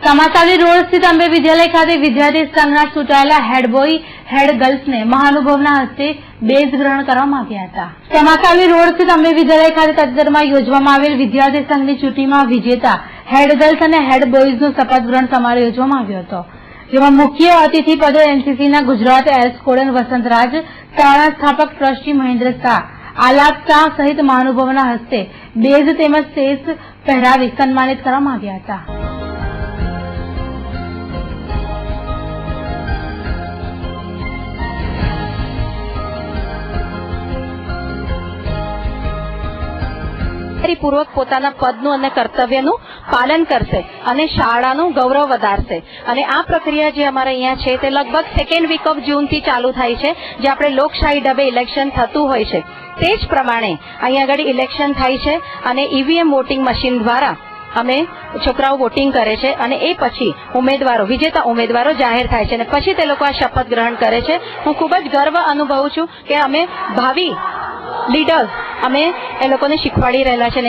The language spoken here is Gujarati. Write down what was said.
સમાસાલી રોડ સ્થિત અંબે વિદ્યાલય ખાતે વિદ્યાર્થી સંઘના ચૂંટાયેલા હેડ બોય હેડ ગર્લ્સને મહાનુભાવના હસ્તે બેઝ ગ્રહણ કરવામાં આવ્યા હતા। સમાસાલી રોડ સ્થિત અંબે વિદ્યાલય ખાતે તાજેતરમાં યોજવામાં આવેલ વિદ્યાર્થી સંઘની ચૂંટણીમાં વિજેતા હેડ ગર્લ્સ અને હેડ બોયઝનો શપથ ગ્રહણ સમારોહ યોજવામાં આવ્યો હતો, જેમાં મુખ્ય અતિથિ પદે એનસીસીના ગુજરાત એસ્કોડન વસંતરાજ, શાળા સ્થાપક ટ્રસ્ટી મહેન્દ્ર શાહ, આલાપ શાહ સહિત મહાનુભાવોના હસ્તે બેઝ તેમજ સેસ પહેરાવી સન્માનિત કરવામાં આવ્યા હતા। પૂર્વક પોતાના પદનું અને કર્તવ્યનું પાલન કરશે અને શાળાનું ગૌરવ વધારશે। અને આ પ્રક્રિયા જે અમારે અહીંયા છે તે લગભગ સેકન્ડ વીક ઓફ જૂનથી ચાલુ થાય છે, જે આપણે લોકશાહી ઢબે ઇલેક્શન થતું હોય છે તે જ પ્રમાણે અહીંયા આગળ ઇલેક્શન થાય છે અને ઈવીએમ વોટિંગ મશીન દ્વારા અમે છોકરાઓ વોટિંગ કરે છે અને એ પછી ઉમેદવારો વિજેતા ઉમેદવારો જાહેર થાય છે અને પછી તે લોકો આ શપથ ગ્રહણ કરે છે। હું ખૂબ જ ગર્વ અનુભવું છું કે અમે ભાવિ લીડર્સ અમે એ લોકોને શીખવાડી રહેલા છે।